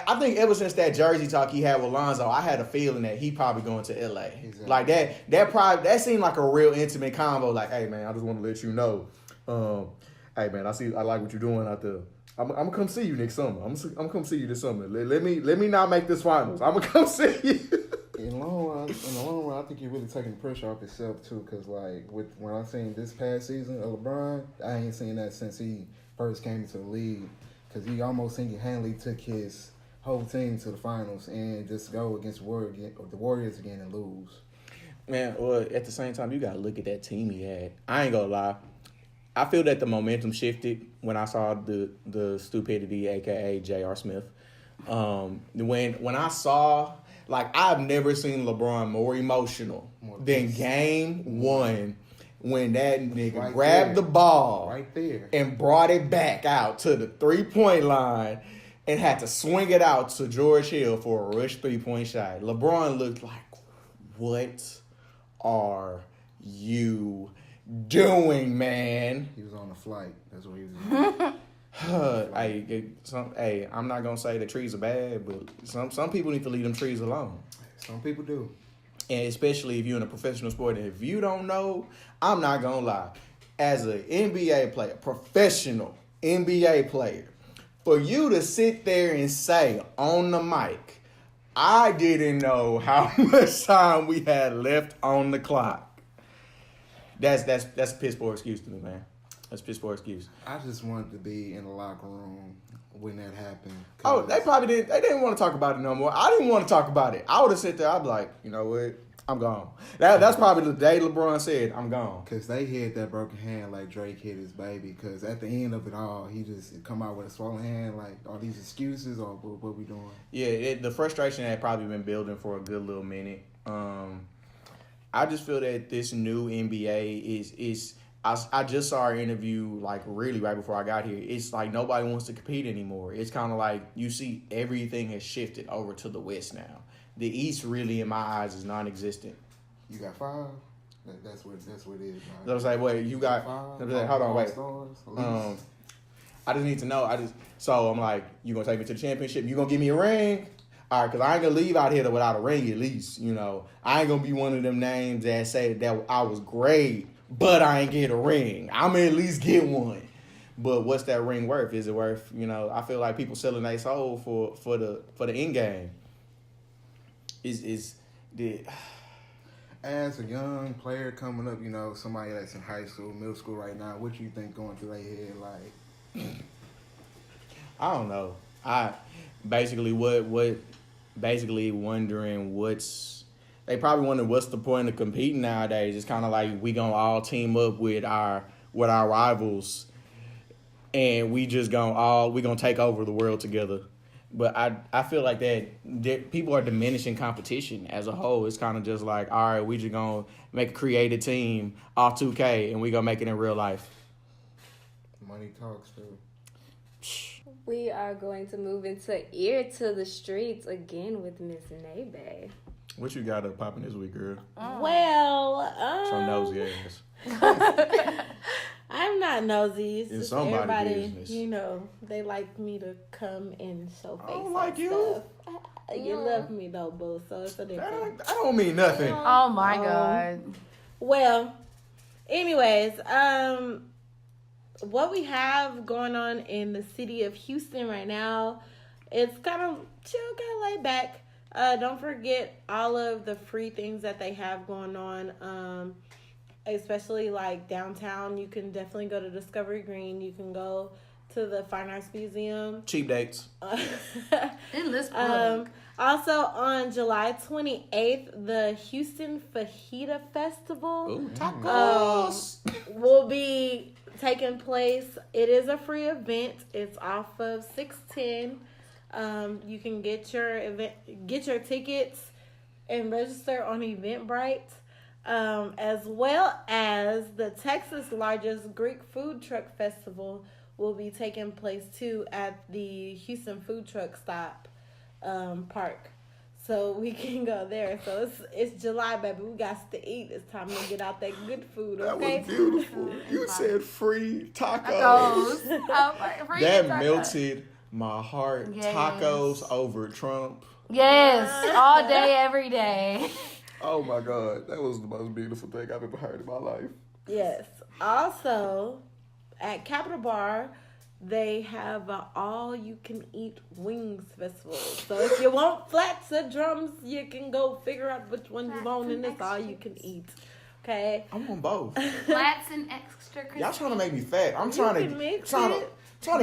S3: I think ever since that jersey talk he had with Lonzo, I had a feeling that he probably going to LA. Exactly. Like that seemed like a real intimate convo. Like, hey man, I just want to let you know, hey man, I like what you're doing out there. I'm gonna come see you next summer. I'm gonna come see you this summer. Let me not make this finals. I'm gonna come see you.
S5: In the long run, I think you're really taking the pressure off yourself too. Cause like when I seen this past season of LeBron, I ain't seen that since he first came into the league. Cause he almost single-handedly took his whole team to the finals and just go against the Warriors again and lose.
S3: Man, well, at the same time, you got to look at that team he had. I ain't going to lie. I feel that the momentum shifted when I saw the stupidity, a.k.a. J.R. Smith. When I saw, like, I've never seen LeBron more emotional than game one when that nigga grabbed the ball
S5: right there
S3: and brought it back out to the 3-point line and had to swing it out to George Hill for a rush 3-point shot. LeBron looked like, what are you doing, man?
S5: He was on a flight. That's what he was doing.
S3: Hey, I'm not gonna say the trees are bad, but some people need to leave them trees alone.
S5: Some people do.
S3: And especially if you're in a professional sport. And if you don't know, I'm not gonna lie. As an NBA player, professional NBA player, for you to sit there and say on the mic, I didn't know how much time we had left on the clock. That's a piss poor excuse to me, man. That's a piss poor excuse.
S5: I just wanted to be in the locker room when that happened.
S3: Oh, they probably didn't. They didn't want to talk about it no more. I didn't want to talk about it. I would have sat there. I'd be like, you know what? I'm gone. That's probably the day LeBron said, I'm gone.
S5: Because they hit that broken hand like Drake hit his baby. Because at the end of it all, he just come out with a swollen hand. Like, all these excuses or what we doing?
S3: Yeah, the frustration had probably been building for a good little minute. I just feel that this new NBA is I just saw our interview like really right before I got here. It's like nobody wants to compete anymore. It's kind of like you see everything has shifted over to the West now. The East really, in my eyes, is non-existent.
S5: You got 5? That's what it is. Right?
S3: I was like, wait, you got
S5: 5?
S3: Hold on, wait.
S5: Stars,
S3: I just need to know. So I'm like, you gonna take me to the championship? You gonna give me a ring? All right, because I ain't gonna leave out here without a ring at least. You know, I ain't gonna be one of them names that say that I was great, but I ain't get a ring. I'm gonna at least get one. But what's that ring worth? Is it worth? You know, I feel like people selling their soul for the end game.
S5: As a young player coming up, you know, somebody that's in high school, middle school right now, what you think going through their head like?
S3: I don't know. I basically wondering they probably wonder what's the point of competing nowadays. It's kind of like we gonna all team up with our rivals, and we gonna take over the world together. But I feel like that people are diminishing competition as a whole. It's kind of just like, all right, we just going to make a creative team off 2K and we going to make it in real life.
S5: Money talks, too.
S1: We are going to move into Ear to the Streets again with Miss Nebe.
S3: What you got popping this week, girl?
S4: Well,
S3: So nosy ass.
S4: I'm not nosy. It's
S3: in
S4: just
S3: somebody's
S4: everybody,
S3: business.
S4: you know, they like me to come and show face.
S3: I don't like you.
S4: Stuff. You love me though, boo. So it's a difference.
S3: I don't mean nothing.
S2: Oh my God.
S4: Well, anyways, what we have going on in the city of Houston right now, it's kind of chill, kind of laid back. Don't forget all of the free things that they have going on. Especially like downtown, you can definitely go to Discovery Green. You can go to the Fine Arts Museum.
S3: Cheap dates.
S2: In this
S4: Also on July 28th, the Houston Fajita Festival
S3: Ooh, tacos.
S4: Will be taking place. It is a free event. It's off of 610. You can get your tickets and register on Eventbrite. As well as the Texas' largest Greek food truck festival will be taking place too at the Houston Food Truck Stop park. So we can go there. So it's July, baby. We got to eat. It's time to get out that good food, okay?
S3: That was beautiful. You said free tacos.
S2: Free
S3: that
S2: tacos.
S3: melted my heart.
S2: Yes.
S3: Tacos over Trump.
S2: Yes, all day, every day.
S3: Oh my God, that was the most beautiful thing I've ever heard in my life.
S4: Yes. Also, at Capitol Bar, they have an all-you-can-eat wings festival. So if you want flats or drums, you can go figure out which one you want, and it's all-you-can-eat. Okay?
S3: I want both.
S2: Flats and extra crispy.
S3: Y'all trying to make me fat. I'm
S4: can
S3: trying
S4: mix
S3: to
S4: it.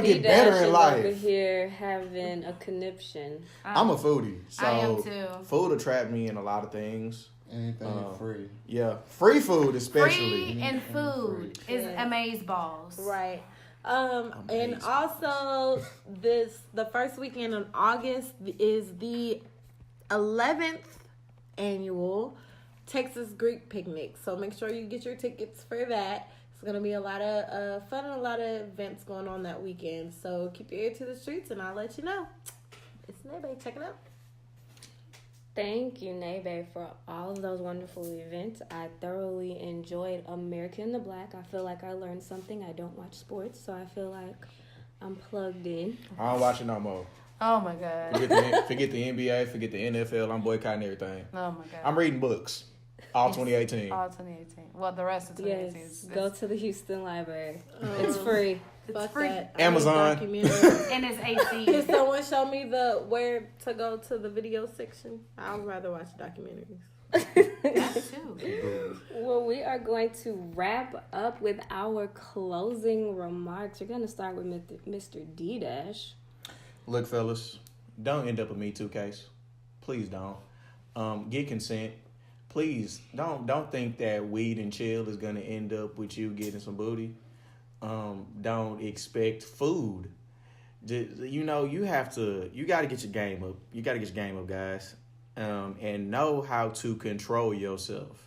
S3: get better in life.
S1: Over here having a conniption.
S3: I'm a foodie, so
S2: I am too.
S3: Food attract me in a lot of things.
S5: Anything free.
S3: Yeah, free food especially.
S2: Free and food is amazeballs.
S4: Right. And also the first weekend in August is the 11th annual Texas Greek Picnic. So make sure you get your tickets for that. It's going to be a lot of fun and a lot of events going on that weekend. So keep your ear to the streets and I'll let you know. It's Nebe. Check it out.
S1: Thank you, Nebe, for all of those wonderful events. I thoroughly enjoyed American in the Black. I feel like I learned something. I don't watch sports, so I feel like I'm plugged in.
S3: I don't watch it no more.
S2: Oh my God.
S3: Forget the NBA, forget the NFL. I'm boycotting everything.
S2: Oh my God.
S3: I'm reading books. All 2018.
S2: All 2018. Well, the rest of 2018.
S1: Yes, go to the Houston Library. It's free.
S4: Fuck
S2: free.
S4: that.
S3: Amazon.
S2: And it's AC.
S4: Can someone show me where to go to the video section? I'd rather watch documentaries.
S2: That too.
S1: Well, we are going to wrap up with our closing remarks. We're going to start with Mr. D-Dash.
S3: Look, fellas, don't end up a Me Too case. Please don't. Get consent. Please don't think that weed and chill is gonna end up with you getting some booty. Don't expect food. You know, you got to get your game up. You got to get your game up, guys. And know how to control yourself.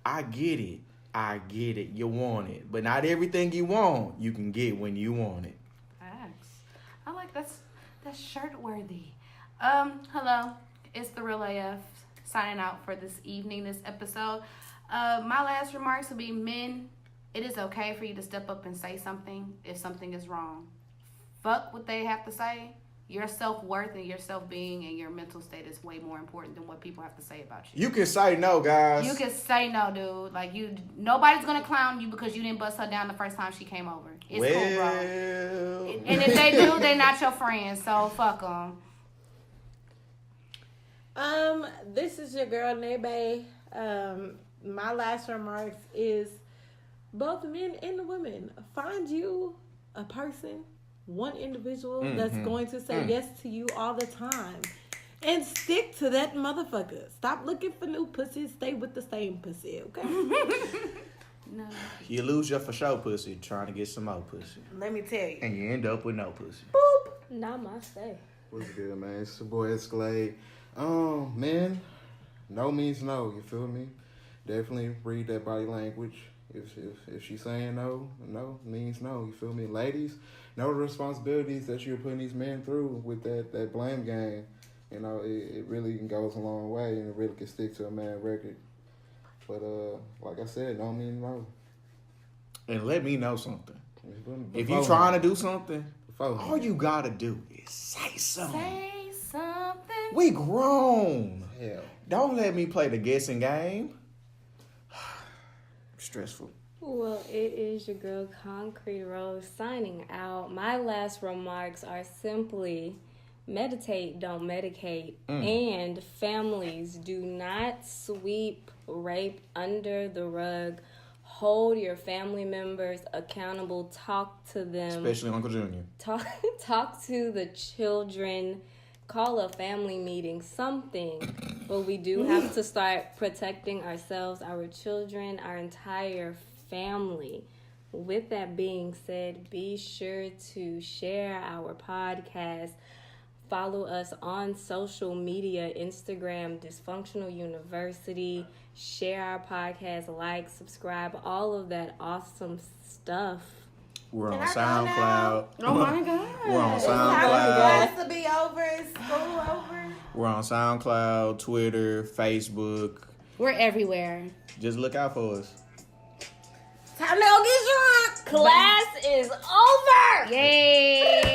S3: I get it. You want it, but not everything you want you can get when you want it.
S2: Facts. I like that's shirt worthy. Hello, it's the Real AF signing out for this episode. My last remarks will be: men, it is okay for you to step up and say something if something is wrong. Fuck what they have to say. Your self-worth and your self-being and your mental state is way more important than what people have to say about you.
S3: You can say no, guys.
S2: You can say no, dude. Like, nobody's gonna clown you because you didn't bust her down the first time she came over. It's cool, bro. And if they do, they're not your friends, so fuck them.
S4: This is your girl Nebe. My last remarks is both men and the women. Find you a person, one individual that's going to say yes to you all the time. And stick to that motherfucker. Stop looking for new pussy. Stay with the same pussy, okay?
S2: No.
S3: You lose your for sure pussy trying to get some more pussy.
S4: Let me tell you.
S3: And you end up with no pussy.
S4: Boop.
S1: Namaste.
S5: What's good, man? It's your boy Escalade. Man, no means no. You feel me? Definitely read that body language. If she's saying no means no. You feel me? Ladies, know the responsibilities that you're putting these men through with that blame game. You know, it really goes a long way, and it really can stick to a man record. But like I said, no means no.
S3: And let me know something. If
S5: Before
S3: you trying to do something,
S5: Before
S3: all you gotta do is say something.
S2: Say something.
S3: We grown.
S5: Hell.
S3: Don't let me play the guessing game. Stressful.
S1: Well, it is your girl Concrete Rose signing out. My last remarks are simply meditate, don't medicate. And families, do not sweep rape under the rug. Hold your family members accountable. Talk to them.
S3: Especially Uncle Junior.
S1: Talk to the children. Call a family meeting, something. But we do have to start protecting ourselves, our children, our entire family. With that being said, be sure to share our podcast. Follow us on social media, Instagram, Dysfunctional University. Share our podcast, like, subscribe, all of that awesome stuff.
S3: We're on SoundCloud.
S2: Oh my God.
S3: We're on
S4: It's
S3: SoundCloud.
S4: to be over. It's school over.
S3: We're on SoundCloud, Twitter, Facebook.
S2: We're everywhere.
S3: Just look out for us.
S4: Time to go get drunk.
S1: Class is over!
S2: Yay!